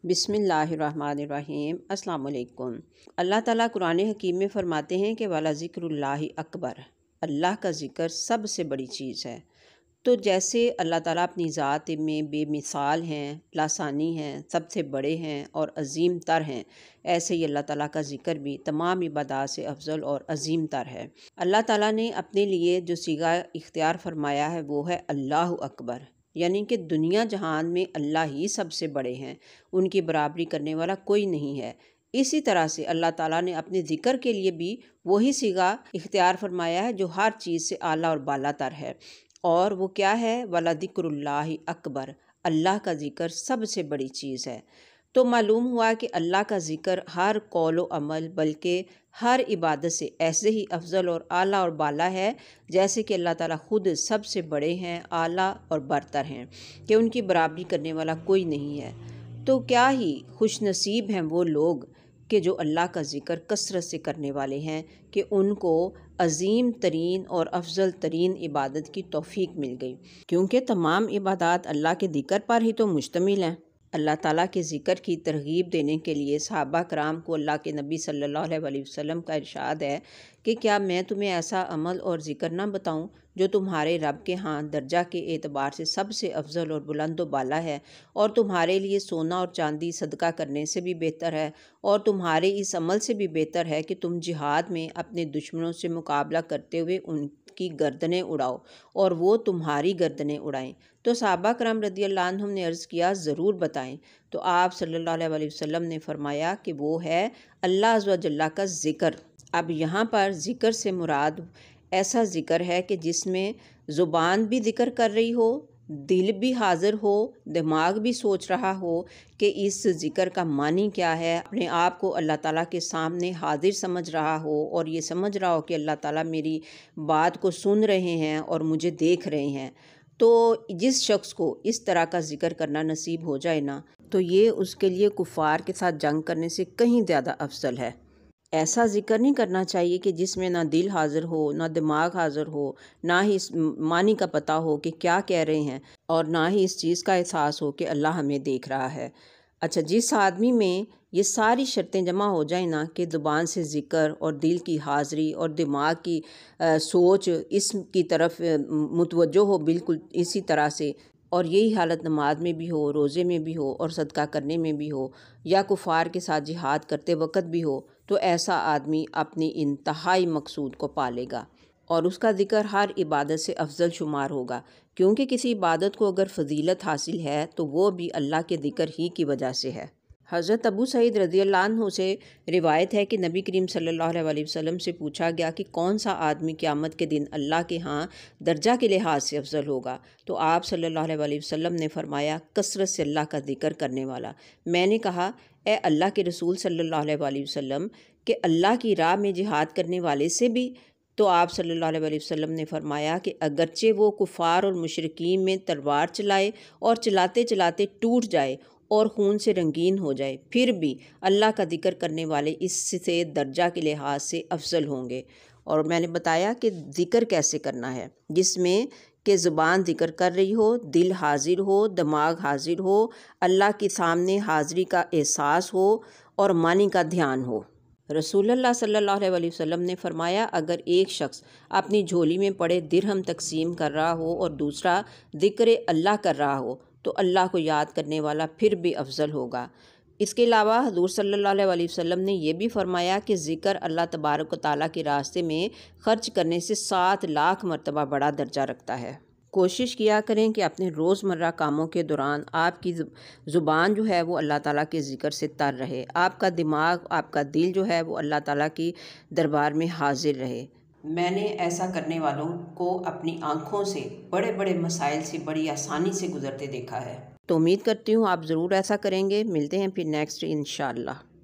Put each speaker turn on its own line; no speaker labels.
بسم اللہ الرحمن الرحیم۔ السلام علیکم۔ اللہ تعالیٰ قرآن حکیم میں فرماتے ہیں کہ والا ذکر اللہ اکبر، اللہ کا ذکر سب سے بڑی چیز ہے۔ تو جیسے اللہ تعالیٰ اپنی ذات میں بے مثال ہیں، لاثانی ہیں، سب سے بڑے ہیں اور عظیم تر ہیں، ایسے ہی اللہ تعالیٰ کا ذکر بھی تمام عبادات سے افضل اور عظیم تر ہے۔ اللہ تعالیٰ نے اپنے لیے جو صیغہ اختیار فرمایا ہے وہ ہے اللہ اکبر، یعنی کہ دنیا جہان میں اللہ ہی سب سے بڑے ہیں، ان کی برابری کرنے والا کوئی نہیں ہے۔ اسی طرح سے اللہ تعالیٰ نے اپنے ذکر کے لیے بھی وہی صیغہ اختیار فرمایا ہے جو ہر چیز سے اعلیٰ اور بالا تر ہے، اور وہ کیا ہے؟ وَلَذِكْرُ اللَّهِ اکبر، اللہ کا ذکر سب سے بڑی چیز ہے۔ تو معلوم ہوا کہ اللہ کا ذکر ہر قول و عمل بلکہ ہر عبادت سے ایسے ہی افضل اور اعلیٰ اور بالا ہے جیسے کہ اللہ تعالیٰ خود سب سے بڑے ہیں، اعلیٰ اور برتر ہیں، کہ ان کی برابری کرنے والا کوئی نہیں ہے۔ تو کیا ہی خوش نصیب ہیں وہ لوگ کہ جو اللہ کا ذکر کثرت سے کرنے والے ہیں، کہ ان کو عظیم ترین اور افضل ترین عبادت کی توفیق مل گئی، کیونکہ تمام عبادات اللہ کے ذکر پر ہی تو مشتمل ہیں۔ اللہ تعالیٰ کے ذکر کی ترغیب دینے کے لیے صحابہ کرام کو اللہ کے نبی صلی اللہ علیہ وسلم کا ارشاد ہے کہ کیا میں تمہیں ایسا عمل اور ذکر نہ بتاؤں جو تمہارے رب کے ہاں درجہ کے اعتبار سے سب سے افضل اور بلند و بالا ہے، اور تمہارے لیے سونا اور چاندی صدقہ کرنے سے بھی بہتر ہے، اور تمہارے اس عمل سے بھی بہتر ہے کہ تم جہاد میں اپنے دشمنوں سے مقابلہ کرتے ہوئے ان کی گردنیں اڑاؤ اور وہ تمہاری گردنیں اڑائیں۔ تو صحابہ کرام رضی اللہ عنہم نے عرض کیا ضرور بتائیں۔ تو آپ صلی اللہ علیہ وسلم نے فرمایا کہ وہ ہے اللہ عز و جل کا ذکر۔ اب یہاں پر ذکر سے مراد ایسا ذکر ہے کہ جس میں زبان بھی ذکر کر رہی ہو، دل بھی حاضر ہو، دماغ بھی سوچ رہا ہو کہ اس ذکر کا معنی کیا ہے، اپنے آپ کو اللہ تعالیٰ کے سامنے حاضر سمجھ رہا ہو اور یہ سمجھ رہا ہو کہ اللہ تعالیٰ میری بات کو سن رہے ہیں اور مجھے دیکھ رہے ہیں۔ تو جس شخص کو اس طرح کا ذکر کرنا نصیب ہو جائے نا، تو یہ اس کے لیے کفار کے ساتھ جنگ کرنے سے کہیں زیادہ افضل ہے۔ ایسا ذکر نہیں کرنا چاہیے کہ جس میں نہ دل حاضر ہو، نہ دماغ حاضر ہو، نہ ہی اس معنی کا پتہ ہو کہ کیا کہہ رہے ہیں، اور نہ ہی اس چیز کا احساس ہو کہ اللہ ہمیں دیکھ رہا ہے۔ اچھا، جس آدمی میں یہ ساری شرطیں جمع ہو جائیں نا، کہ زبان سے ذکر اور دل کی حاضری اور دماغ کی سوچ اس کی طرف متوجہ ہو بالکل اسی طرح سے، اور یہی حالت نماز میں بھی ہو، روزے میں بھی ہو اور صدقہ کرنے میں بھی ہو، یا کفار کے ساتھ جہاد کرتے وقت بھی ہو، تو ایسا آدمی اپنی انتہائی مقصود کو پالے گا اور اس کا ذکر ہر عبادت سے افضل شمار ہوگا، کیونکہ کسی عبادت کو اگر فضیلت حاصل ہے تو وہ بھی اللہ کے ذکر ہی کی وجہ سے ہے۔ حضرت ابو سعید رضی اللہ عنہ سے روایت ہے کہ نبی کریم صلی اللہ علیہ وسلم سے پوچھا گیا کہ کون سا آدمی قیامت کے دن اللہ کے ہاں درجہ کے لحاظ سے افضل ہوگا؟ تو آپ صلی اللہ علیہ وسلم نے فرمایا کثرت سے اللہ کا ذکر کرنے والا۔ میں نے کہا اے اللہ کے رسول صلی اللہ علیہ وسلم، کہ اللہ کی راہ میں جہاد کرنے والے سے بھی؟ تو آپ صلی اللہ علیہ وسلم نے فرمایا کہ اگرچہ وہ کفار اور مشرکین میں تلوار چلائے اور چلاتے چلاتے ٹوٹ جائے اور خون سے رنگین ہو جائے، پھر بھی اللہ کا ذکر کرنے والے اس سے درجہ کے لحاظ سے افضل ہوں گے۔ اور میں نے بتایا کہ ذکر کیسے کرنا ہے، جس میں کہ زبان ذکر کر رہی ہو، دل حاضر ہو، دماغ حاضر ہو، اللہ کے سامنے حاضری کا احساس ہو اور معنی کا دھیان ہو۔ رسول اللہ صلی اللہ علیہ وسلم نے فرمایا اگر ایک شخص اپنی جھولی میں پڑے درہم تقسیم کر رہا ہو اور دوسرا ذکر اللہ کر رہا ہو تو اللہ کو یاد کرنے والا پھر بھی افضل ہوگا۔ اس کے علاوہ حضور صلی اللہ علیہ وسلم نے یہ بھی فرمایا کہ ذکر اللہ تبارک و تعالیٰ کے راستے میں خرچ کرنے سے 7 لاکھ مرتبہ بڑا درجہ رکھتا ہے۔ کوشش کیا کریں کہ اپنے روزمرہ کاموں کے دوران آپ کی زبان جو ہے وہ اللہ تعالیٰ کے ذکر سے تر رہے، آپ کا دماغ، آپ کا دل جو ہے وہ اللہ تعالیٰ کی دربار میں حاضر رہے۔ میں نے ایسا کرنے والوں کو اپنی آنکھوں سے بڑے بڑے مسائل سے بڑی آسانی سے گزرتے دیکھا ہے۔ تو امید کرتی ہوں آپ ضرور ایسا کریں گے۔ ملتے ہیں پھر نیکسٹ انشاءاللہ۔